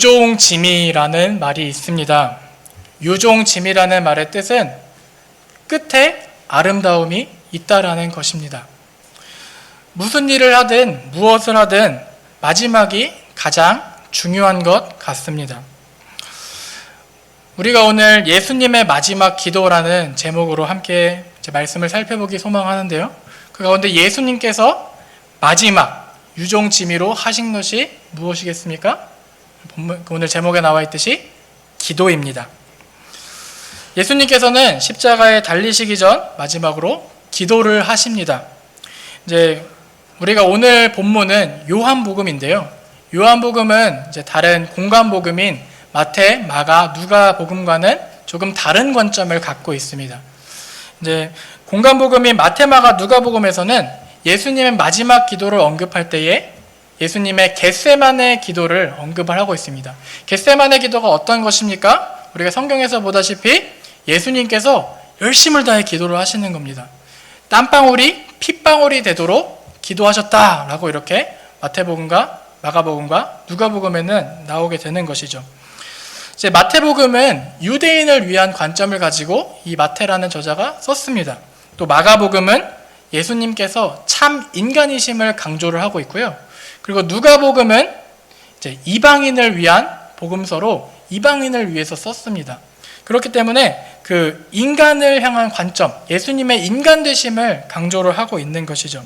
유종짐이라는 말이 있습니다. 유종짐이라는 말의 뜻은 끝에 아름다움이 있다라는 것입니다. 무슨 일을 하든 무엇을 하든 마지막이 가장 중요한 것 같습니다. 우리가 오늘 예수님의 마지막 기도라는 제목으로 함께 말씀을 살펴보기 소망하는데요. 그 가운데 예수님께서 마지막 유종짐이로 하신 것이 무엇이겠습니까? 오늘 제목에 나와 있듯이 기도입니다. 예수님께서는 십자가에 달리시기 전 마지막으로 기도를 하십니다. 이제 우리가 오늘 본문은 요한복음인데요. 요한복음은 이제 다른 공관복음인 마태, 마가, 누가복음과는 조금 다른 관점을 갖고 있습니다. 이제 공관복음인 마태, 마가, 누가복음에서는 예수님의 마지막 기도를 언급할 때에 예수님의 겟세마네 기도를 언급을 하고 있습니다. 겟세마네 기도가 어떤 것입니까? 우리가 성경에서 보다시피 예수님께서 열심을 다해 기도를 하시는 겁니다. 땀방울이 핏방울이 되도록 기도하셨다라고 이렇게 마태복음과 마가복음과 누가복음에는 나오게 되는 것이죠. 이제 마태복음은 유대인을 위한 관점을 가지고 이 마태라는 저자가 썼습니다. 또 마가복음은 예수님께서 참 인간이심을 강조를 하고 있고요. 그리고 누가복음은 이제 이방인을 위한 복음서로 이방인을 위해서 썼습니다. 그렇기 때문에 그 인간을 향한 관점, 예수님의 인간 되심을 강조를 하고 있는 것이죠.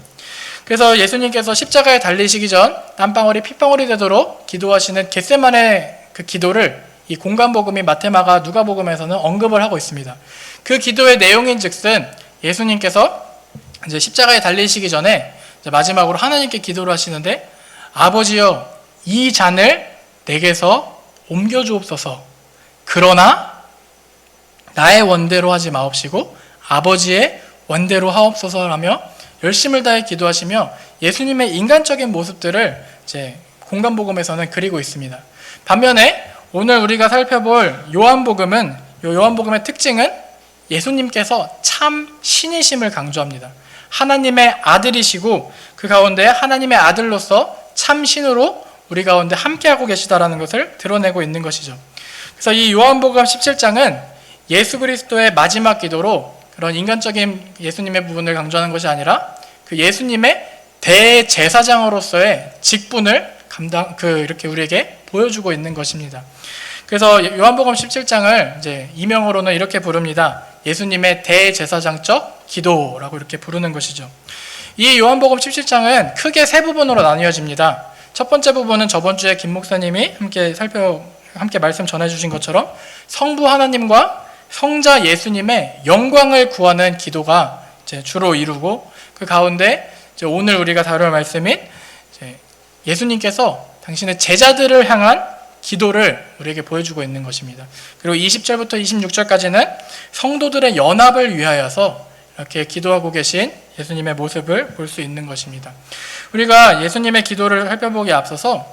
그래서 예수님께서 십자가에 달리시기 전 땀방울이 핏방울이 되도록 기도하시는 겟세마네 그 기도를 이 공관복음인 마태마가 누가복음에서는 언급을 하고 있습니다. 그 기도의 내용인즉슨 예수님께서 이제 십자가에 달리시기 전에 이제 마지막으로 하나님께 기도를 하시는데, 아버지여, 이 잔을 내게서 옮겨 주옵소서. 그러나 나의 원대로 하지 마옵시고 아버지의 원대로 하옵소서라며 열심을 다해 기도하시며 예수님의 인간적인 모습들을 이제 공관복음에서는 그리고 있습니다. 반면에 오늘 우리가 살펴볼 요한복음은, 요한복음의 특징은 예수님께서 참 신이심을 강조합니다. 하나님의 아들이시고 그 가운데 하나님의 아들로서 참 신으로 우리 가운데 함께하고 계시다라는 것을 드러내고 있는 것이죠. 그래서 이 요한복음 17장은 예수 그리스도의 마지막 기도로 그런 인간적인 예수님의 부분을 강조하는 것이 아니라 그 예수님의 대제사장으로서의 직분을 이렇게 우리에게 보여주고 있는 것입니다. 그래서 요한복음 17장을 이제 이명으로는 이렇게 부릅니다. 예수님의 대제사장적 기도라고 이렇게 부르는 것이죠. 이 요한복음 17장은 크게 세 부분으로 나뉘어집니다. 첫 번째 부분은 저번 주에 김 목사님이 함께 말씀 전해주신 것처럼 성부 하나님과 성자 예수님의 영광을 구하는 기도가 이제 주로 이루고, 그 가운데 이제 오늘 우리가 다룰 말씀인 예수님께서 당신의 제자들을 향한 기도를 우리에게 보여주고 있는 것입니다. 그리고 20절부터 26절까지는 성도들의 연합을 위하여서 이렇게 기도하고 계신 예수님의 모습을 볼 수 있는 것입니다. 우리가 예수님의 기도를 살펴보기에 앞서서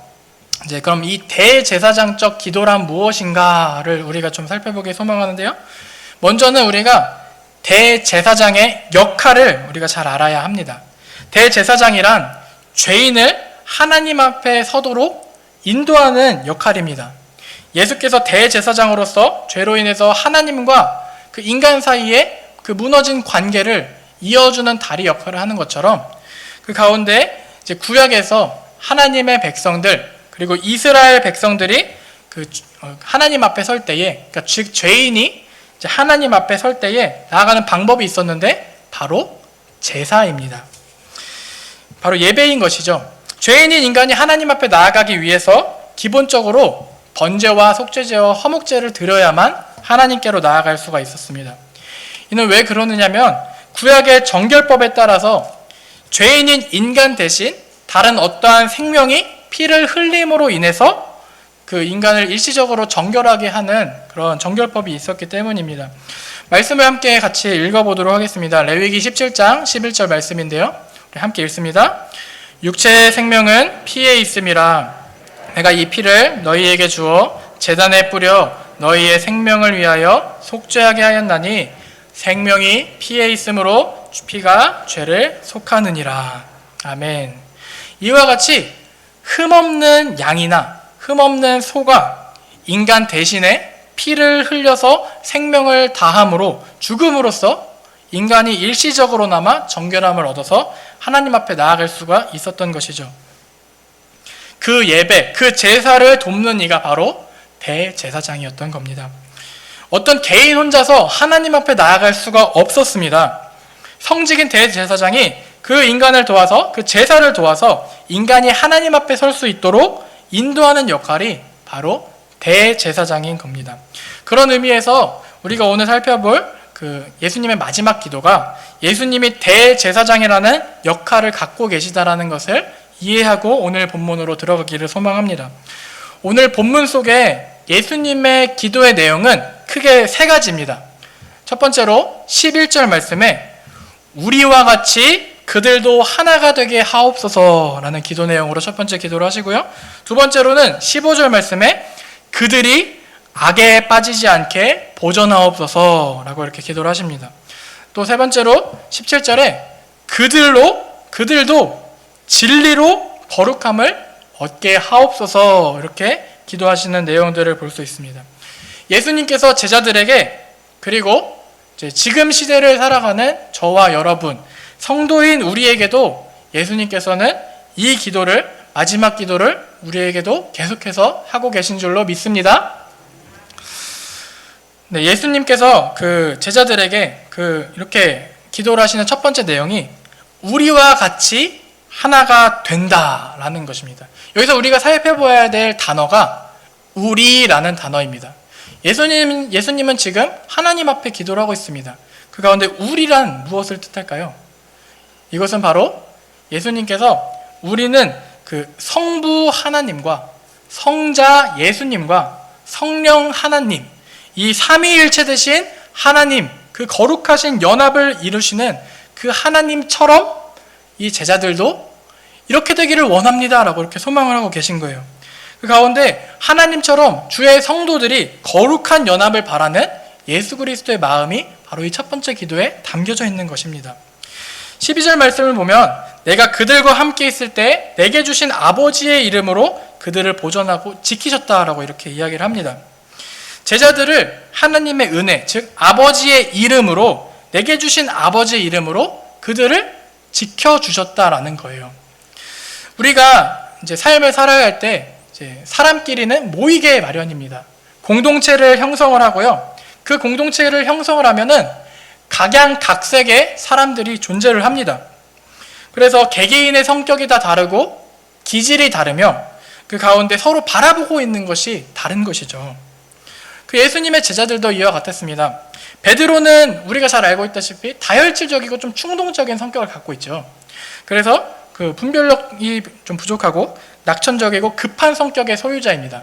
이제 그럼 이 대제사장적 기도란 무엇인가를 우리가 좀 살펴보기 소망하는데요. 먼저는 우리가 대제사장의 역할을 우리가 잘 알아야 합니다. 대제사장이란 죄인을 하나님 앞에 서도록 인도하는 역할입니다. 예수께서 대제사장으로서 죄로 인해서 하나님과 그 인간 사이에 그 무너진 관계를 이어주는 다리 역할을 하는 것처럼, 그 가운데 이제 구약에서 하나님의 백성들 그리고 이스라엘 백성들이 그 하나님 앞에 설 때에, 그러니까 즉 죄인이 이제 하나님 앞에 설 때에 나아가는 방법이 있었는데 바로 제사입니다. 바로 예배인 것이죠. 죄인인 인간이 하나님 앞에 나아가기 위해서 기본적으로 번제와 속죄제와 화목제를 드려야만 하나님께로 나아갈 수가 있었습니다. 이는 왜 그러느냐면 구약의 정결법에 따라서 죄인인 인간 대신 다른 어떠한 생명이 피를 흘림으로 인해서 그 인간을 일시적으로 정결하게 하는 그런 정결법이 있었기 때문입니다. 말씀을 함께 같이 읽어보도록 하겠습니다. 레위기 17장 11절 말씀인데요. 우리 함께 읽습니다. 육체의 생명은 피에 있음이라. 내가 이 피를 너희에게 주어 제단에 뿌려 너희의 생명을 위하여 속죄하게 하였나니 생명이 피에 있으므로 피가 죄를 속하느니라. 아멘. 이와 같이 흠없는 양이나 흠없는 소가 인간 대신에 피를 흘려서 생명을 다함으로 죽음으로써 인간이 일시적으로나마 정결함을 얻어서 하나님 앞에 나아갈 수가 있었던 것이죠. 그 예배, 그 제사를 돕는 이가 바로 대제사장이었던 겁니다. 어떤 개인 혼자서 하나님 앞에 나아갈 수가 없었습니다. 성직인 대제사장이 그 인간을 도와서, 그 제사를 도와서 인간이 하나님 앞에 설 수 있도록 인도하는 역할이 바로 대제사장인 겁니다. 그런 의미에서 우리가 오늘 살펴볼 그 예수님의 마지막 기도가 예수님이 대제사장이라는 역할을 갖고 계시다라는 것을 이해하고 오늘 본문으로 들어가기를 소망합니다. 오늘 본문 속에 예수님의 기도의 내용은 크게 세 가지입니다. 첫 번째로 11절 말씀에 우리와 같이 그들도 하나가 되게 하옵소서라는 기도 내용으로 첫 번째 기도를 하시고요. 두 번째로는 15절 말씀에 그들이 악에 빠지지 않게 보전하옵소서라고 이렇게 기도를 하십니다. 또 세 번째로 17절에 그들도 진리로 거룩함을 얻게 하옵소서 이렇게 기도하시는 내용들을 볼 수 있습니다. 예수님께서 제자들에게 그리고 지금 시대를 살아가는 저와 여러분, 성도인 우리에게도 예수님께서는 이 기도를, 마지막 기도를 우리에게도 계속해서 하고 계신 줄로 믿습니다. 네, 예수님께서 그 제자들에게 이렇게 기도를 하시는 첫 번째 내용이 우리와 같이 하나가 된다라는 것입니다. 여기서 우리가 살펴봐야 될 단어가 우리라는 단어입니다. 예수님은 지금 하나님 앞에 기도를 하고 있습니다. 그 가운데 우리란 무엇을 뜻할까요? 이것은 바로 예수님께서 우리는 그 성부 하나님과 성자 예수님과 성령 하나님, 이 삼위일체 되신 하나님, 그 거룩하신 연합을 이루시는 그 하나님처럼 이 제자들도 이렇게 되기를 원합니다라고 이렇게 소망을 하고 계신 거예요. 그 가운데 하나님처럼 주의 성도들이 거룩한 연합을 바라는 예수 그리스도의 마음이 바로 이 첫 번째 기도에 담겨져 있는 것입니다. 12절 말씀을 보면 내가 그들과 함께 있을 때 내게 주신 아버지의 이름으로 그들을 보존하고 지키셨다라고 이렇게 이야기를 합니다. 제자들을 하나님의 은혜, 즉 아버지의 이름으로, 내게 주신 아버지의 이름으로 그들을 지켜주셨다라는 거예요. 우리가 이제 삶을 살아야 할 때 사람끼리는 모이게 마련입니다. 공동체를 형성을 하고요. 그 공동체를 형성을 하면은 각양각색의 사람들이 존재를 합니다. 그래서 개개인의 성격이 다 다르고 기질이 다르며 그 가운데 서로 바라보고 있는 것이 다른 것이죠. 그 예수님의 제자들도 이와 같았습니다. 베드로는 우리가 잘 알고 있다시피 다혈질적이고 좀 충동적인 성격을 갖고 있죠. 그래서 그 분별력이 좀 부족하고 낙천적이고 급한 성격의 소유자입니다.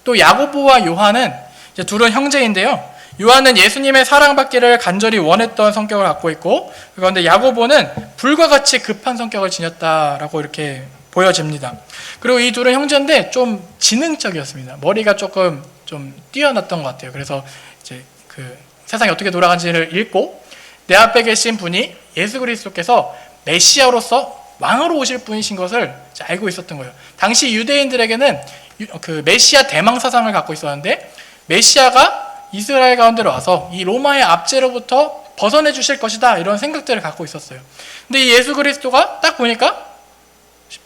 또 야고보와 요한은 이제 둘은 형제인데요. 요한은 예수님의 사랑받기를 간절히 원했던 성격을 갖고 있고 그런데 야고보는 불과 같이 급한 성격을 지녔다라고 이렇게 보여집니다. 그리고 이 둘은 형제인데 좀 지능적이었습니다. 머리가 조금 좀 뛰어났던 것 같아요. 그래서 이제 그 세상이 어떻게 돌아가는지를 읽고 내 앞에 계신 분이 예수 그리스도께서 메시아로서 왕으로 오실 분이신 것을 알고 있었던 거예요. 당시 유대인들에게는 그 메시아 대망 사상을 갖고 있었는데 메시아가 이스라엘 가운데로 와서 이 로마의 압제로부터 벗어내 주실 것이다 이런 생각들을 갖고 있었어요. 근데 이 예수 그리스도가 딱 보니까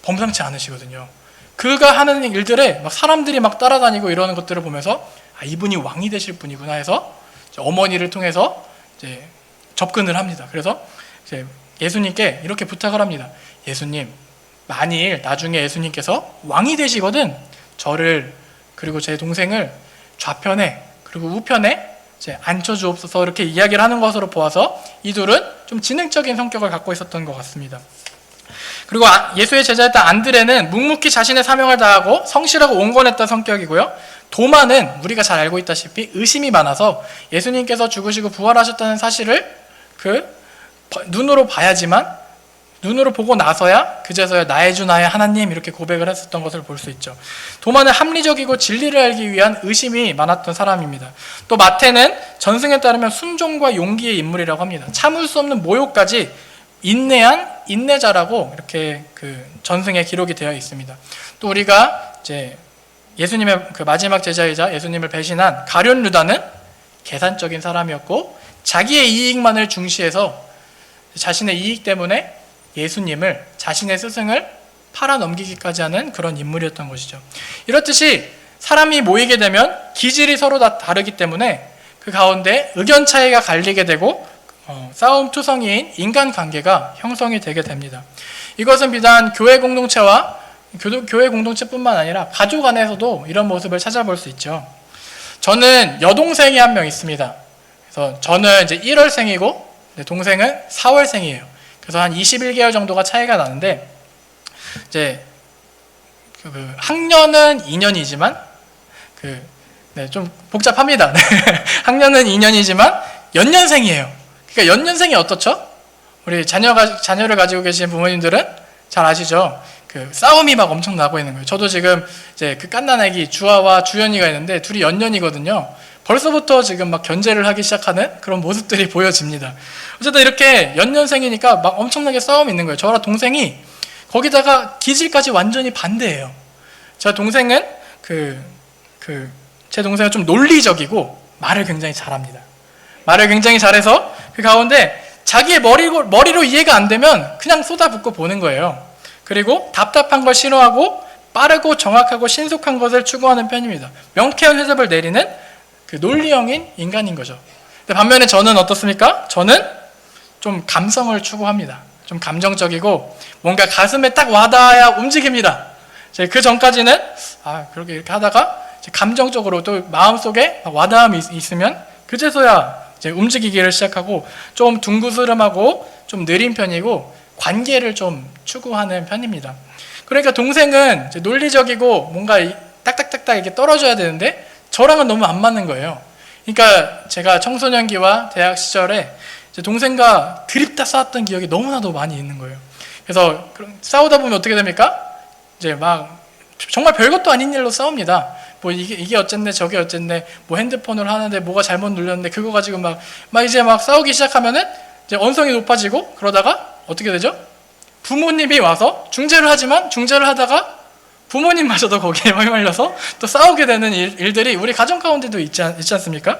범상치 않으시거든요. 그가 하는 일들에 막 사람들이 막 따라다니고 이러는 것들을 보면서 아, 이분이 왕이 되실 분이구나 해서 어머니를 통해서 이제 접근을 합니다. 그래서 이제 예수님께 이렇게 부탁을 합니다. 예수님, 만일 나중에 예수님께서 왕이 되시거든 저를 그리고 제 동생을 좌편에 그리고 우편에 이제 앉혀주옵소서 이렇게 이야기를 하는 것으로 보아서 이 둘은 좀 지능적인 성격을 갖고 있었던 것 같습니다. 그리고 예수의 제자였던 안드레는 묵묵히 자신의 사명을 다하고 성실하고 온건했던 성격이고요. 도마는 우리가 잘 알고 있다시피 의심이 많아서 예수님께서 죽으시고 부활하셨다는 사실을 눈으로 봐야지만 눈으로 보고 나서야 그제서야 나의 주 나의 하나님 이렇게 고백을 했었던 것을 볼 수 있죠. 도마는 합리적이고 진리를 알기 위한 의심이 많았던 사람입니다. 또 마태는 전승에 따르면 순종과 용기의 인물이라고 합니다. 참을 수 없는 모욕까지 인내한 인내자라고 이렇게 그 전승에 기록이 되어 있습니다. 또 우리가 이제 예수님의 그 마지막 제자이자 예수님을 배신한 가룟 유다는 계산적인 사람이었고 자기의 이익만을 중시해서 자신의 이익 때문에 예수님을, 자신의 스승을 팔아넘기기까지 하는 그런 인물이었던 것이죠. 이렇듯이 사람이 모이게 되면 기질이 서로 다 다르기 때문에 그 가운데 의견 차이가 갈리게 되고 싸움투성이인 인간관계가 형성이 되게 됩니다. 이것은 비단 교회 공동체와 교회 공동체뿐만 아니라 가족 안에서도 이런 모습을 찾아볼 수 있죠. 저는 여동생이 한 명 있습니다. 그래서 저는 이제 1월생이고 동생은 4월생이에요. 그래서 한 21개월 정도가 차이가 나는데 이제 그 학년은 2년이지만 좀 복잡합니다. 학년은 2년이지만 연년생이에요. 그러니까 연년생이 어떻죠? 우리 자녀를 가지고 계신 부모님들은 잘 아시죠? 그 싸움이 막 엄청 나고 있는 거예요. 저도 지금 이제 그 갓난아기 주아와 주연이가 있는데 둘이 연년이거든요. 벌써부터 지금 막 견제를 하기 시작하는 그런 모습들이 보여집니다. 어쨌든 이렇게 연년생이니까 막 엄청나게 싸움이 있는 거예요. 저랑 동생이 거기다가 기질까지 완전히 반대예요. 제 동생은 제 동생은 좀 논리적이고 말을 굉장히 잘합니다. 말을 굉장히 잘해서 그 가운데 자기의 머리로 이해가 안 되면 그냥 쏟아붓고 보는 거예요. 그리고 답답한 걸 싫어하고 빠르고 정확하고 신속한 것을 추구하는 편입니다. 명쾌한 해석을 내리는 그 논리형인 인간인 거죠. 근데 반면에 저는 어떻습니까? 저는 좀 감성을 추구합니다. 좀 감정적이고 뭔가 가슴에 딱 와닿아야 움직입니다. 그 전까지는 그렇게 이렇게 하다가 감정적으로 또 마음속에 와닿음이 있으면 그제서야 이제 움직이기를 시작하고 좀 둥그스름하고 좀 느린 편이고 관계를 좀 추구하는 편입니다. 그러니까 동생은 이제 논리적이고 뭔가 딱딱딱딱 이렇게 떨어져야 되는데 저랑은 너무 안 맞는 거예요. 그러니까 제가 청소년기와 대학 시절에 이제 동생과 드립다 싸웠던 기억이 너무나도 많이 있는 거예요. 그래서 싸우다 보면 어떻게 됩니까? 이제 막 정말 별것도 아닌 일로 싸웁니다. 뭐 이게 어쨌네 저게 어쨌네 뭐 핸드폰을 하는데 뭐가 잘못 눌렸는데 그거 가지고 막 이제 막 싸우기 시작하면은 이제 언성이 높아지고 그러다가 어떻게 되죠? 부모님이 와서 중재를 하다가 부모님마저도 거기에 휘말려서 또 싸우게 되는 일들이 우리 가정 가운데도 있지 않습니까?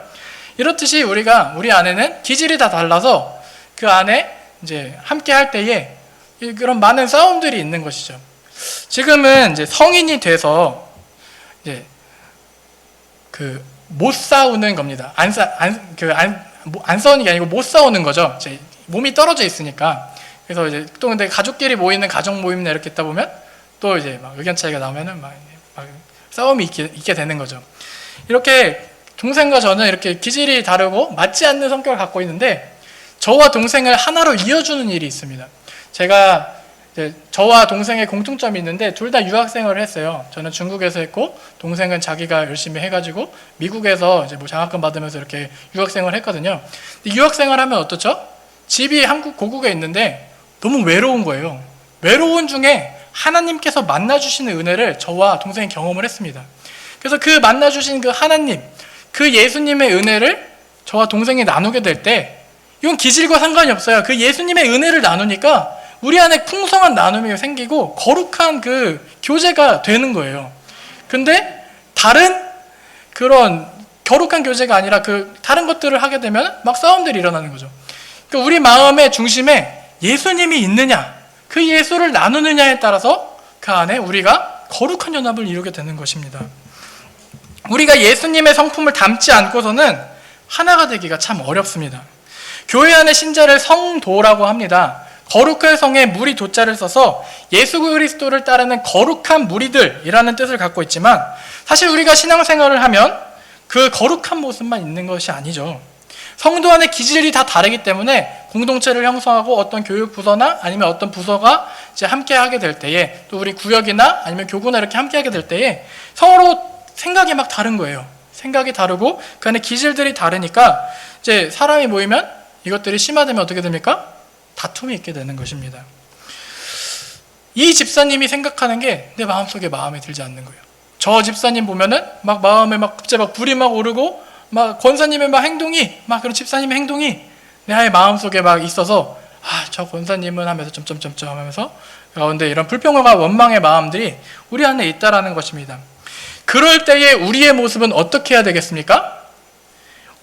이렇듯이 우리 안에는 기질이 다 달라서 그 안에 이제 함께 할 때에 그런 많은 싸움들이 있는 것이죠. 지금은 이제 성인이 돼서 이제 못 싸우는 겁니다. 안 싸우는 게 아니고 못 싸우는 거죠. 이제 몸이 떨어져 있으니까. 그래서 이제 또 근데 가족끼리 모이는 가족 모임이나 이렇게 있다 보면 또 이제 막 의견 차이가 나오면은 막 싸움이 있게 되는 거죠. 이렇게 동생과 저는 이렇게 기질이 다르고 맞지 않는 성격을 갖고 있는데 저와 동생을 하나로 이어주는 일이 있습니다. 제가 이제 저와 동생의 공통점이 있는데 둘 다 유학생활을 했어요. 저는 중국에서 했고 동생은 자기가 열심히 해가지고 미국에서 이제 뭐 장학금 받으면서 이렇게 유학생활을 했거든요. 근데 유학생활하면 어떻죠? 집이 한국 고국에 있는데 너무 외로운 거예요. 외로운 중에 하나님께서 만나주시는 은혜를 저와 동생이 경험을 했습니다. 그래서 그 만나주신 그 하나님, 그 예수님의 은혜를 저와 동생이 나누게 될 때 이건 기질과 상관이 없어요. 그 예수님의 은혜를 나누니까 우리 안에 풍성한 나눔이 생기고 거룩한 그 교제가 되는 거예요. 근데 다른 그런 거룩한 교제가 아니라 그 다른 것들을 하게 되면 막 싸움들이 일어나는 거죠. 그러니까 우리 마음의 중심에 예수님이 있느냐, 그 예수를 나누느냐에 따라서 그 안에 우리가 거룩한 연합을 이루게 되는 것입니다. 우리가 예수님의 성품을 담지 않고서는 하나가 되기가 참 어렵습니다. 교회 안의 신자를 성도라고 합니다. 거룩한 성에 무리 도자를 써서 예수 그리스도를 따르는 거룩한 무리들이라는 뜻을 갖고 있지만 사실 우리가 신앙생활을 하면 그 거룩한 모습만 있는 것이 아니죠. 성도 안의 기질이 다 다르기 때문에 공동체를 형성하고 어떤 교육 부서나 아니면 어떤 부서가 이제 함께 하게 될 때에 또 우리 구역이나 아니면 교구나 이렇게 함께 하게 될 때에 서로 생각이 막 다른 거예요. 생각이 다르고 그 안에 기질들이 다르니까 이제 사람이 모이면 이것들이 심화되면 어떻게 됩니까? 다툼이 있게 되는 것입니다. 이 집사님이 생각하는 게 내 마음속에 마음에 들지 않는 거예요. 저 집사님 보면은 막 마음에 막 갑자기 막 불이 막 오르고 막 권사님의 막 행동이 막 그런 집사님의 행동이 내 마음속에 막 있어서 저 권사님은 하면서 점점점점 하면서 가운데 이런 불평과 원망의 마음들이 우리 안에 있다라는 것입니다. 그럴 때에 우리의 모습은 어떻게 해야 되겠습니까?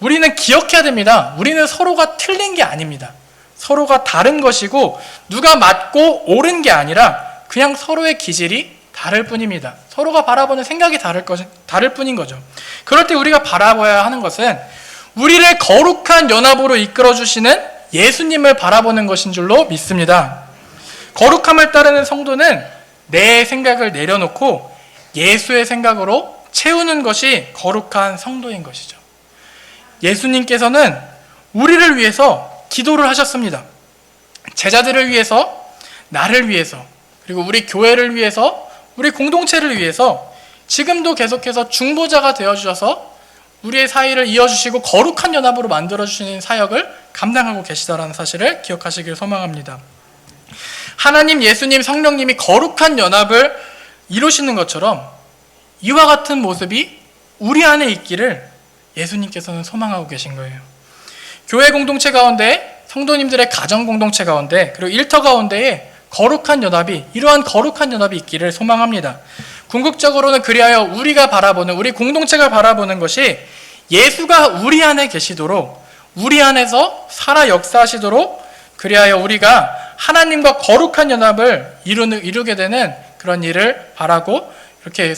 우리는 기억해야 됩니다. 우리는 서로가 틀린 게 아닙니다. 서로가 다른 것이고 누가 맞고 옳은 게 아니라 그냥 서로의 기질이 다를 뿐입니다. 서로가 바라보는 생각이 다를 뿐인 거죠. 그럴 때 우리가 바라봐야 하는 것은 우리를 거룩한 연합으로 이끌어주시는 예수님을 바라보는 것인 줄로 믿습니다. 거룩함을 따르는 성도는 내 생각을 내려놓고 예수의 생각으로 채우는 것이 거룩한 성도인 것이죠. 예수님께서는 우리를 위해서 기도를 하셨습니다. 제자들을 위해서, 나를 위해서, 그리고 우리 교회를 위해서, 우리 공동체를 위해서 지금도 계속해서 중보자가 되어주셔서 우리의 사이를 이어주시고 거룩한 연합으로 만들어주시는 사역을 감당하고 계시다라는 사실을 기억하시길 소망합니다. 하나님, 예수님, 성령님이 거룩한 연합을 이루시는 것처럼 이와 같은 모습이 우리 안에 있기를 예수님께서는 소망하고 계신 거예요. 교회 공동체 가운데, 성도님들의 가정 공동체 가운데, 그리고 일터 가운데에 거룩한 연합이, 이러한 거룩한 연합이 있기를 소망합니다. 궁극적으로는 그리하여 우리가 바라보는, 우리 공동체가 바라보는 것이 예수가 우리 안에 계시도록, 우리 안에서 살아 역사하시도록, 그리하여 우리가 하나님과 거룩한 연합을 이루게 되는 그런 일을 바라고 그렇게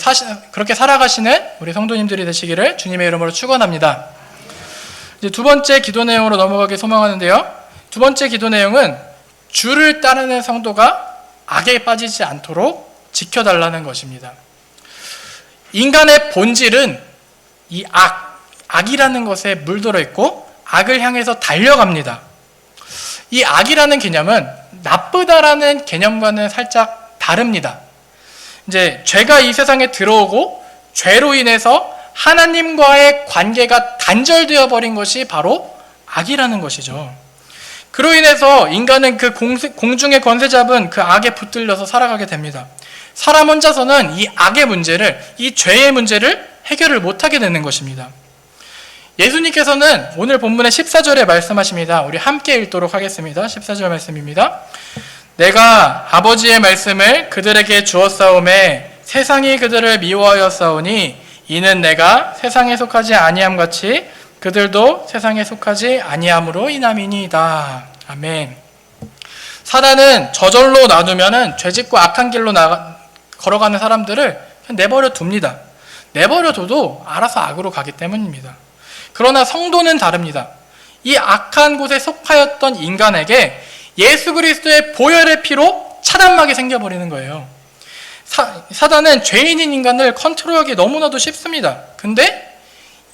살아가시는 우리 성도님들이 되시기를 주님의 이름으로 축원합니다. 이제 두 번째 기도 내용으로 넘어가기 소망하는데요. 두 번째 기도 내용은 주를 따르는 성도가 악에 빠지지 않도록 지켜달라는 것입니다. 인간의 본질은 이 악이라는 것에 물들어 있고 악을 향해서 달려갑니다. 이 악이라는 개념은 나쁘다라는 개념과는 살짝 다릅니다. 이제 죄가 이 세상에 들어오고 죄로 인해서 하나님과의 관계가 단절되어 버린 것이 바로 악이라는 것이죠. 그로 인해서 인간은 그 공중의 권세 잡은 그 악에 붙들려서 살아가게 됩니다. 사람 혼자서는 이 악의 문제를, 이 죄의 문제를 해결을 못하게 되는 것입니다. 예수님께서는 오늘 본문의 14절에 말씀하십니다. 우리 함께 읽도록 하겠습니다. 14절 말씀입니다. 내가 아버지의 말씀을 그들에게 주었사오매 세상이 그들을 미워하였사오니 이는 내가 세상에 속하지 아니함 같이 그들도 세상에 속하지 아니함으로 인함이니이다. 아멘. 사단은 저절로 놔두면은 죄짓고 악한 길로 걸어가는 사람들을 그냥 내버려 둡니다. 내버려 둬도 알아서 악으로 가기 때문입니다. 그러나 성도는 다릅니다. 이 악한 곳에 속하였던 인간에게 예수 그리스도의 보혈의 피로 차단막이 생겨버리는 거예요. 사단은 죄인인 인간을 컨트롤하기 너무나도 쉽습니다. 근데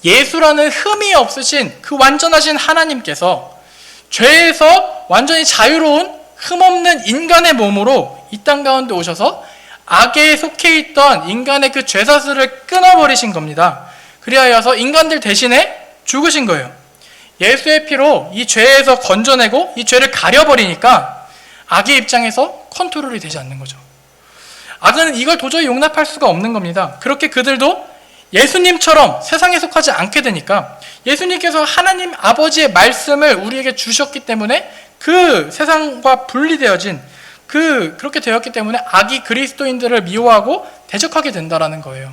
예수라는 흠이 없으신 그 완전하신 하나님께서 죄에서 완전히 자유로운 흠없는 인간의 몸으로 이 땅 가운데 오셔서 악에 속해 있던 인간의 그 죄사슬을 끊어버리신 겁니다. 그리하여서 인간들 대신에 죽으신 거예요. 예수의 피로 이 죄에서 건져내고 이 죄를 가려버리니까 악의 입장에서 컨트롤이 되지 않는 거죠. 악은 이걸 도저히 용납할 수가 없는 겁니다. 그렇게 그들도 예수님처럼 세상에 속하지 않게 되니까 예수님께서 하나님 아버지의 말씀을 우리에게 주셨기 때문에 그 세상과 분리되어진 그렇게 되었기 때문에 악이 그리스도인들을 미워하고 대적하게 된다라는 거예요.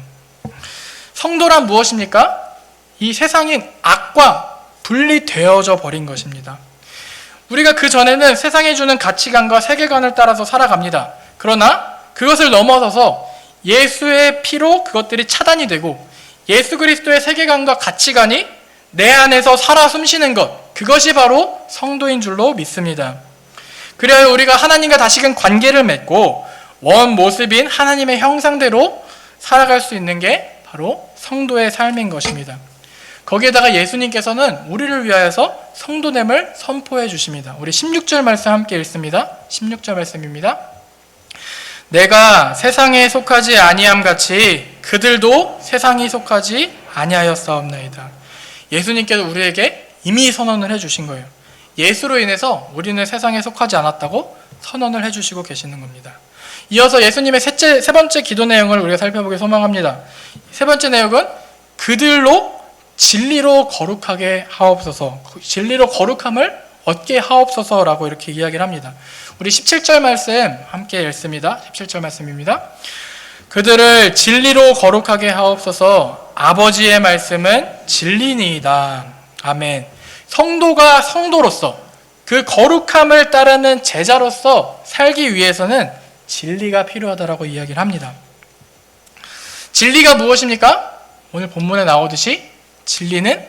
성도란 무엇입니까? 이 세상인 악과 분리되어져 버린 것입니다. 우리가 그 전에는 세상이 주는 가치관과 세계관을 따라서 살아갑니다. 그러나 그것을 넘어서서 예수의 피로 그것들이 차단이 되고 예수 그리스도의 세계관과 가치관이 내 안에서 살아 숨쉬는 것, 그것이 바로 성도인 줄로 믿습니다. 그래야 우리가 하나님과 다시금 관계를 맺고 원 모습인 하나님의 형상대로 살아갈 수 있는 게 바로 성도의 삶인 것입니다. 거기에다가 예수님께서는 우리를 위하여서 성도됨을 선포해 주십니다. 우리 16절 말씀 함께 읽습니다. 16절 말씀입니다. 내가 세상에 속하지 아니함 같이 그들도 세상이 속하지 아니하였사옵나이다. 예수님께서 우리에게 이미 선언을 해주신 거예요. 예수로 인해서 우리는 세상에 속하지 않았다고 선언을 해주시고 계시는 겁니다. 이어서 예수님의 세 번째 기도 내용을 우리가 살펴보기 소망합니다. 세 번째 내용은 그들로 진리로 거룩하게 하옵소서, 진리로 거룩함을 얻게 하옵소서라고 이렇게 이야기를 합니다. 우리 17절 말씀 함께 읽습니다. 17절 말씀입니다. 그들을 진리로 거룩하게 하옵소서. 아버지의 말씀은 진리니이다. 아멘. 성도가 성도로서 그 거룩함을 따르는 제자로서 살기 위해서는 진리가 필요하다라고 이야기를 합니다. 진리가 무엇입니까? 오늘 본문에 나오듯이 진리는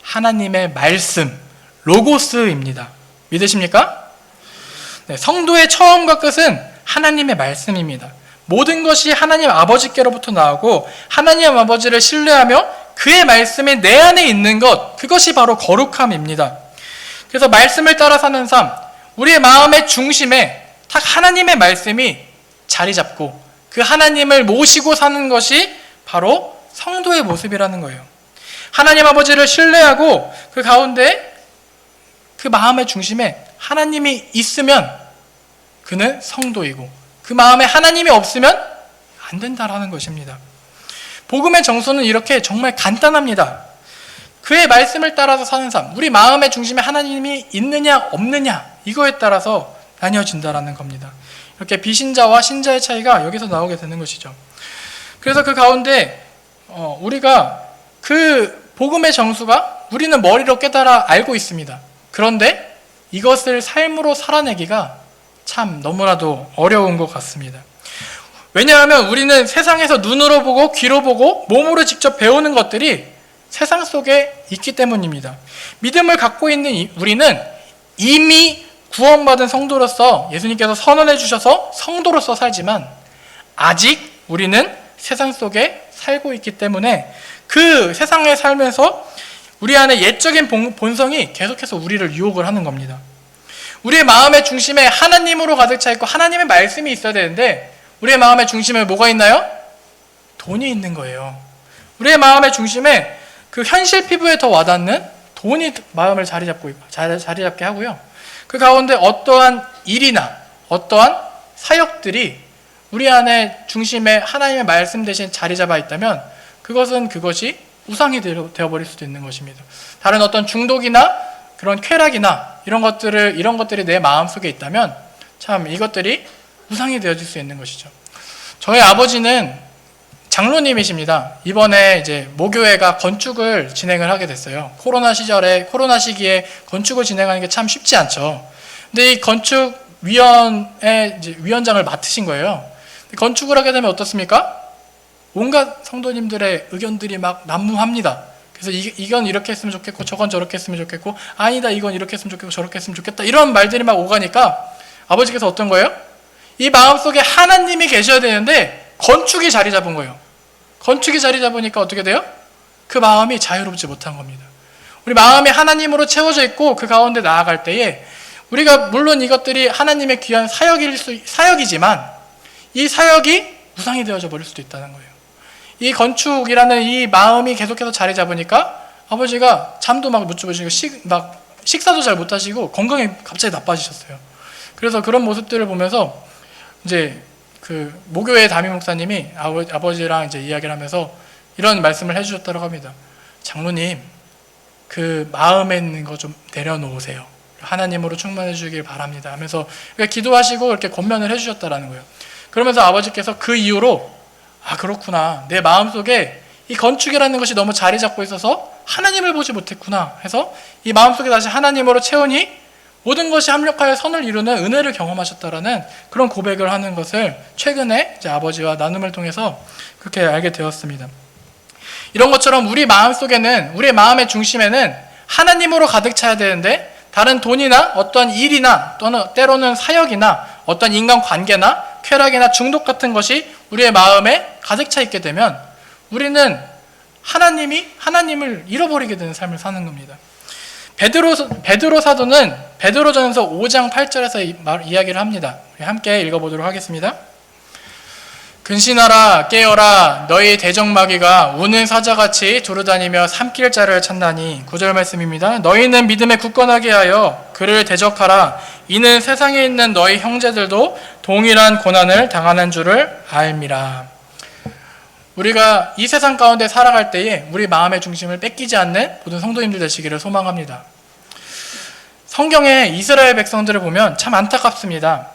하나님의 말씀, 로고스입니다. 믿으십니까? 네, 성도의 처음과 끝은 하나님의 말씀입니다. 모든 것이 하나님 아버지께로부터 나오고 하나님 아버지를 신뢰하며 그의 말씀이 내 안에 있는 것, 그것이 바로 거룩함입니다. 그래서 말씀을 따라 사는 삶, 우리의 마음의 중심에 딱 하나님의 말씀이 자리 잡고 그 하나님을 모시고 사는 것이 바로 성도의 모습이라는 거예요. 하나님 아버지를 신뢰하고 그 가운데 그 마음의 중심에 하나님이 있으면 그는 성도이고 그 마음에 하나님이 없으면 안 된다라는 것입니다. 복음의 정수는 이렇게 정말 간단합니다. 그의 말씀을 따라서 사는 삶, 우리 마음의 중심에 하나님이 있느냐 없느냐 이거에 따라서 나뉘어진다라는 겁니다. 이렇게 비신자와 신자의 차이가 여기서 나오게 되는 것이죠. 그래서 그 가운데 우리가 그 복음의 정수가 우리는 머리로 깨달아 알고 있습니다. 그런데 이것을 삶으로 살아내기가 참 너무나도 어려운 것 같습니다. 왜냐하면 우리는 세상에서 눈으로 보고 귀로 보고 몸으로 직접 배우는 것들이 세상 속에 있기 때문입니다. 믿음을 갖고 있는 우리는 이미 구원받은 성도로서 예수님께서 선언해 주셔서 성도로서 살지만 아직 우리는 세상 속에 살고 있기 때문에 그 세상에 살면서 우리 안에 옛적인 본성이 계속해서 우리를 유혹을 하는 겁니다. 우리의 마음의 중심에 하나님으로 가득 차 있고 하나님의 말씀이 있어야 되는데 우리의 마음의 중심에 뭐가 있나요? 돈이 있는 거예요. 우리의 마음의 중심에 그 현실 피부에 더 와닿는 돈이 마음을 자리 잡게 하고요. 그 가운데 어떠한 일이나 어떠한 사역들이 우리 안에 중심에 하나님의 말씀 대신 자리 잡아 있다면 그것이 우상이 되어버릴 수도 있는 것입니다. 다른 어떤 중독이나 그런 쾌락이나 이런 것들이 내 마음속에 있다면 참 이것들이 우상이 되어질 수 있는 것이죠. 저희 아버지는 장로님이십니다. 이번에 이제 모교회가 건축을 진행을 하게 됐어요. 코로나 시기에 건축을 진행하는 게 참 쉽지 않죠. 근데 이 건축위원회 위원장을 맡으신 거예요. 건축을 하게 되면 어떻습니까? 온갖 성도님들의 의견들이 막 난무합니다. 그래서 이건 이렇게 했으면 좋겠고 저건 저렇게 했으면 좋겠고 아니다 이건 이렇게 했으면 좋겠고 저렇게 했으면 좋겠다 이런 말들이 막 오가니까 아버지께서 어떤 거예요? 이 마음속에 하나님이 계셔야 되는데 건축이 자리 잡은 거예요. 건축이 자리 잡으니까 어떻게 돼요? 그 마음이 자유롭지 못한 겁니다. 우리 마음이 하나님으로 채워져 있고 그 가운데 나아갈 때에 우리가 물론 이것들이 하나님의 귀한 사역이지만 이 사역이 우상이 되어져 버릴 수도 있다는 거예요. 이 건축이라는 이 마음이 계속해서 자리 잡으니까 아버지가 잠도 막 못 주무시고 식사도 잘 못 하시고 건강이 갑자기 나빠지셨어요. 그래서 그런 모습들을 보면서 이제 그 모교회 담임 목사님이 아버지랑 이제 이야기를 하면서 이런 말씀을 해주셨다고 합니다. 장로님, 그 마음에 있는 거 좀 내려놓으세요. 하나님으로 충만해 주길 바랍니다. 하면서 기도하시고 이렇게 권면을 해주셨다라는 거예요. 그러면서 아버지께서 그 이후로 그렇구나. 내 마음속에 이 건축이라는 것이 너무 자리 잡고 있어서 하나님을 보지 못했구나 해서 이 마음속에 다시 하나님으로 채우니 모든 것이 합력하여 선을 이루는 은혜를 경험하셨다라는 그런 고백을 하는 것을 최근에 이제 아버지와 나눔을 통해서 그렇게 알게 되었습니다. 이런 것처럼 우리 마음속에는 우리의 마음의 중심에는 하나님으로 가득 차야 되는데 다른 돈이나 어떤 일이나 또는 때로는 사역이나 어떤 인간관계나 쾌락이나 중독 같은 것이 우리의 마음에 가득 차 있게 되면 우리는 하나님을 잃어버리게 되는 삶을 사는 겁니다. 베드로 사도는 베드로전서 5장 8절에서 이야기를 합니다. 함께 읽어보도록 하겠습니다. 근신하라 깨어라 너희 대적마귀가 우는 사자같이 두루다니며 삼킬 자를 찾나니 9절 말씀입니다. 너희는 믿음에 굳건하게 하여 그를 대적하라. 이는 세상에 있는 너희 형제들도 동일한 고난을 당하는 줄을 알미라. 우리가 이 세상 가운데 살아갈 때에 우리 마음의 중심을 뺏기지 않는 모든 성도님들 되시기를 소망합니다. 성경에 이스라엘 백성들을 보면 참 안타깝습니다.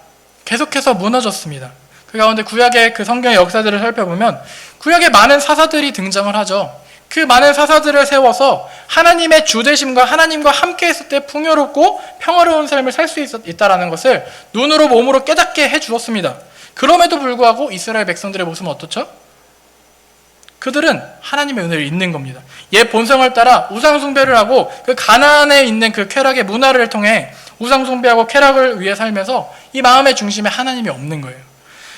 계속해서 무너졌습니다. 그 가운데 구약의 그 성경의 역사들을 살펴보면 구약에 많은 사사들이 등장을 하죠. 그 많은 사사들을 세워서 하나님의 주되심과 하나님과 함께 했을 때 풍요롭고 평화로운 삶을 살 수 있다는 것을 눈으로 몸으로 깨닫게 해주었습니다. 그럼에도 불구하고 이스라엘 백성들의 모습은 어떻죠? 그들은 하나님의 은혜를 잊는 겁니다. 옛 본성을 따라 우상숭배를 하고 그 가나안에 있는 그 쾌락의 문화를 통해 우상숭배하고 쾌락을 위해 살면서 이 마음의 중심에 하나님이 없는 거예요.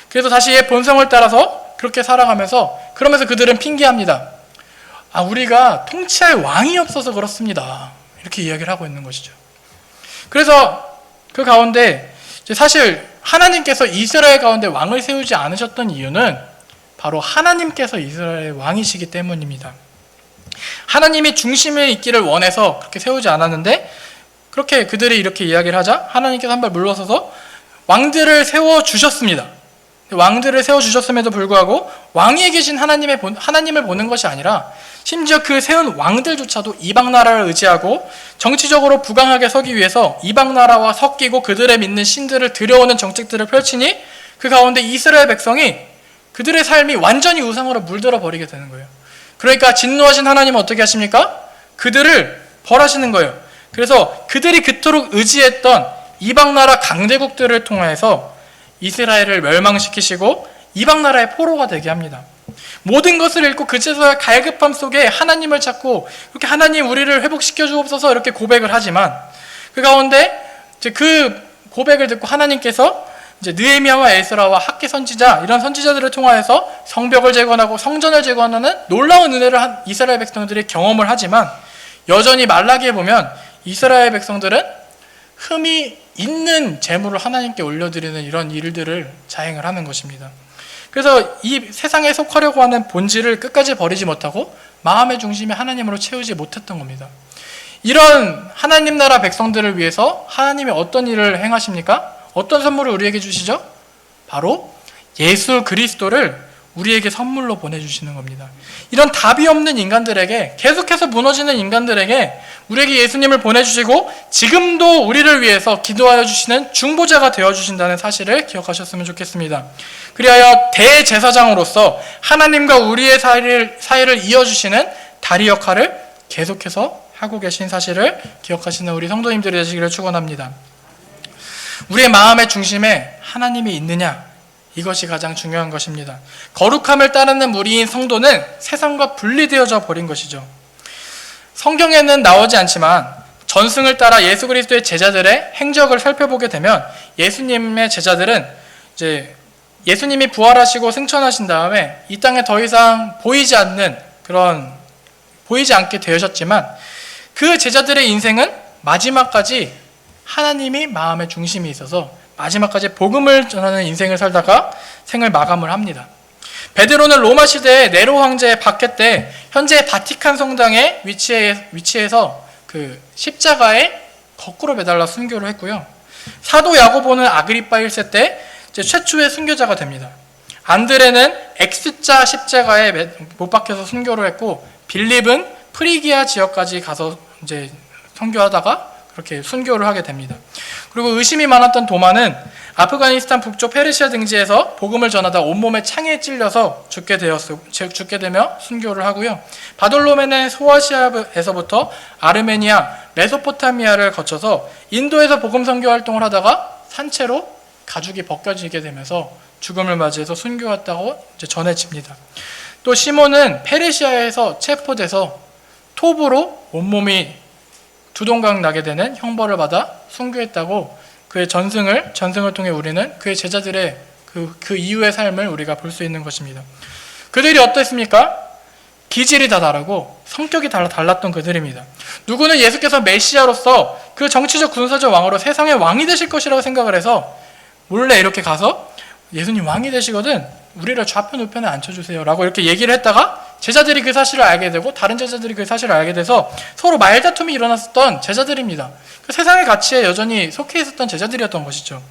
그래서 다시 옛 본성을 따라서 그렇게 살아가면서 그러면서 그들은 핑계합니다. 우리가 통치할 왕이 없어서 그렇습니다. 이렇게 이야기를 하고 있는 것이죠. 그래서 그 가운데 사실 하나님께서 이스라엘 가운데 왕을 세우지 않으셨던 이유는 바로 하나님께서 이스라엘의 왕이시기 때문입니다. 하나님이 중심에 있기를 원해서 그렇게 세우지 않았는데 그렇게 그들이 이렇게 이야기를 하자 하나님께서 한 발 물러서서 왕들을 세워주셨습니다. 왕들을 세워주셨음에도 불구하고 왕위에 계신 하나님을 보는 것이 아니라 심지어 그 세운 왕들조차도 이방 나라를 의지하고 정치적으로 부강하게 서기 위해서 이방 나라와 섞이고 그들의 믿는 신들을 들여오는 정책들을 펼치니 그 가운데 이스라엘 백성이 그들의 삶이 완전히 우상으로 물들어 버리게 되는 거예요. 그러니까 진노하신 하나님은 어떻게 하십니까? 그들을 벌하시는 거예요. 그래서 그들이 그토록 의지했던 이방 나라 강대국들을 통해서 이스라엘을 멸망시키시고 이방 나라의 포로가 되게 합니다. 모든 것을 잃고 그제서야 갈급함 속에 하나님을 찾고 그렇게 하나님 우리를 회복시켜 주옵소서 이렇게 고백을 하지만 그 가운데 이제 그 고백을 듣고 하나님께서 이제 느헤미야와 에스라와 학개 선지자 이런 선지자들을 통하여서 성벽을 재건하고 성전을 재건하는 놀라운 은혜를 한 이스라엘 백성들이 경험을 하지만 여전히 말라기에 보면 이스라엘 백성들은 흠이 있는 재물을 하나님께 올려드리는 이런 일들을 자행을 하는 것입니다. 그래서 이 세상에 속하려고 하는 본질을 끝까지 버리지 못하고 마음의 중심에 하나님으로 채우지 못했던 겁니다. 이런 하나님 나라 백성들을 위해서 하나님이 어떤 일을 행하십니까? 어떤 선물을 우리에게 주시죠? 바로 예수 그리스도를 우리에게 선물로 보내주시는 겁니다. 이런 답이 없는 인간들에게 계속해서 무너지는 인간들에게 우리에게 예수님을 보내주시고 지금도 우리를 위해서 기도하여 주시는 중보자가 되어주신다는 사실을 기억하셨으면 좋겠습니다. 그리하여 대제사장으로서 하나님과 우리의 사이를 이어주시는 다리 역할을 계속해서 하고 계신 사실을 기억하시는 우리 성도님들이 되시기를 축원합니다. 우리의 마음의 중심에 하나님이 있느냐? 이것이 가장 중요한 것입니다. 거룩함을 따르는 무리인 성도는 세상과 분리되어져 버린 것이죠. 성경에는 나오지 않지만 전승을 따라 예수 그리스도의 제자들의 행적을 살펴보게 되면 예수님의 제자들은 이제 예수님이 부활하시고 승천하신 다음에 이 땅에 더 이상 보이지 않게 되셨지만 그 제자들의 인생은 마지막까지 하나님이 마음의 중심이 있어서 마지막까지 복음을 전하는 인생을 살다가 생을 마감을 합니다. 베드로는 로마 시대의 네로 황제의 박해 때 현재 바티칸 성당의 위치에서 그 십자가에 거꾸로 매달려 순교를 했고요. 사도 야고보는 아그리파 1세 때 최초의 순교자가 됩니다. 안드레는 X자 십자가에 못 박혀서 순교를 했고 빌립은 프리기아 지역까지 가서 이제 선교하다가 그렇게 순교를 하게 됩니다. 그리고 의심이 많았던 도마는 아프가니스탄 북쪽 페르시아 등지에서 복음을 전하다 온몸에 창에 찔려서 죽게 되며 순교를 하고요. 바돌로메는 소아시아에서부터 아르메니아, 메소포타미아를 거쳐서 인도에서 복음 선교 활동을 하다가 산채로 가죽이 벗겨지게 되면서 죽음을 맞이해서 순교했다고 이제 전해집니다. 또 시몬은 페르시아에서 체포돼서 톱으로 온몸이 두동강 나게 되는 형벌을 받아 순교했다고 그의 전승을 통해 우리는 그의 제자들의 그 이후의 삶을 우리가 볼 수 있는 것입니다. 그들이 어땠습니까? 기질이 다 다르고 성격이 달랐던 그들입니다. 누구는 예수께서 메시아로서 그 정치적 군사적 왕으로 세상의 왕이 되실 것이라고 생각을 해서 몰래 이렇게 가서 예수님 왕이 되시거든 우리를 좌편 우편에 앉혀주세요 라고 이렇게 얘기를 했다가 제자들이 그 사실을 알게 되고 다른 제자들이 그 사실을 알게 돼서 서로 말다툼이 일어났었던 제자들입니다. 그 세상의 가치에 여전히 속해 있었던 제자들이었던 것이죠.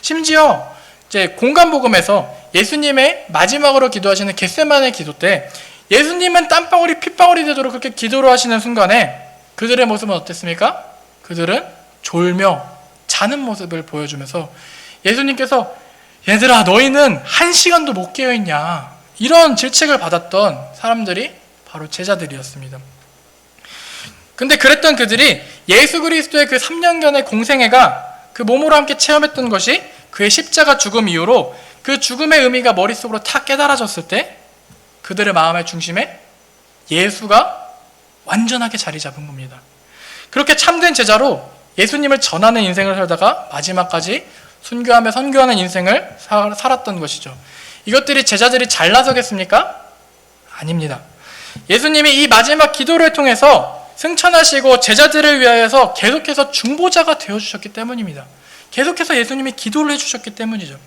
심지어 이제 공간복음에서 예수님의 마지막으로 기도하시는 겟세마네 기도 때 예수님은 땀방울이 핏방울이 되도록 그렇게 기도를 하시는 순간에 그들의 모습은 어땠습니까? 그들은 졸며 자는 모습을 보여주면서 예수님께서 얘들아, 너희는 1시간도 못 깨어있냐, 이런 질책을 받았던 사람들이 바로 제자들이었습니다. 근데 그랬던 그들이 예수 그리스도의 그 3년간의 공생애가 그 몸으로 함께 체험했던 것이 그의 십자가 죽음 이후로 그 죽음의 의미가 머릿속으로 탁 깨달아졌을 때 그들의 마음의 중심에 예수가 완전하게 자리 잡은 겁니다. 그렇게 참된 제자로 예수님을 전하는 인생을 살다가 마지막까지 순교하며 선교하는 인생을 살았던 것이죠. 이것들이 제자들이 잘나서겠습니까? 아닙니다. 예수님이 이 마지막 기도를 통해서 승천하시고 제자들을 위하여서 계속해서 중보자가 되어주셨기 때문입니다. 계속해서 예수님이 기도를 해주셨기 때문이죠.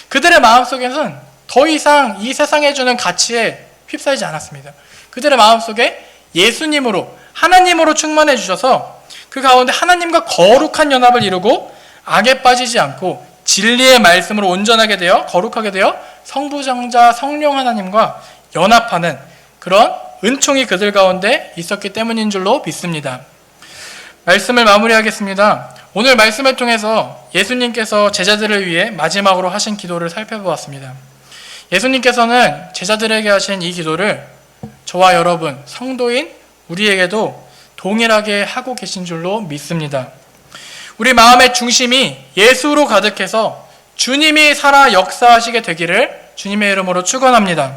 그들의 마음속에는 더 이상 이 세상에 주는 가치에 휩싸이지 않았습니다. 그들의 마음속에 예수님으로, 하나님으로 충만해 주셔서 그 가운데 하나님과 거룩한 연합을 이루고 악에 빠지지 않고 진리의 말씀으로 온전하게 되어 거룩하게 되어 성부장자 성령 하나님과 연합하는 그런 은총이 그들 가운데 있었기 때문인 줄로 믿습니다. 말씀을 마무리하겠습니다. 오늘 말씀을 통해서 예수님께서 제자들을 위해 마지막으로 하신 기도를 살펴보았습니다. 예수님께서는 제자들에게 하신 이 기도를 저와 여러분, 성도인 우리에게도 동일하게 하고 계신 줄로 믿습니다. 우리 마음의 중심이 예수로 가득해서 주님이 살아 역사하시게 되기를 주님의 이름으로 축원합니다.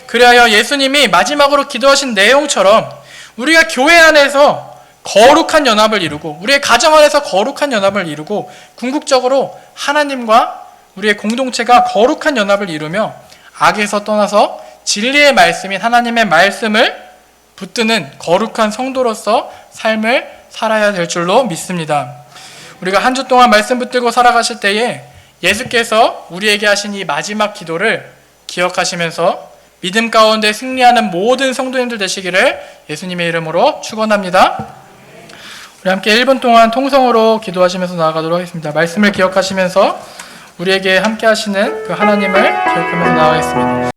그리하여 예수님이 마지막으로 기도하신 내용처럼 우리가 교회 안에서 거룩한 연합을 이루고 우리의 가정 안에서 거룩한 연합을 이루고 궁극적으로 하나님과 우리의 공동체가 거룩한 연합을 이루며 악에서 떠나서 진리의 말씀인 하나님의 말씀을 붙드는 거룩한 성도로서 삶을 살아야 될 줄로 믿습니다. 우리가 한 주 동안 말씀 붙들고 살아가실 때에 예수께서 우리에게 하신 이 마지막 기도를 기억하시면서 믿음 가운데 승리하는 모든 성도님들 되시기를 예수님의 이름으로 축원합니다. 우리 함께 1분 동안 통성으로 기도하시면서 나아가도록 하겠습니다. 말씀을 기억하시면서 우리에게 함께 하시는 그 하나님을 기억하면서 나아가겠습니다.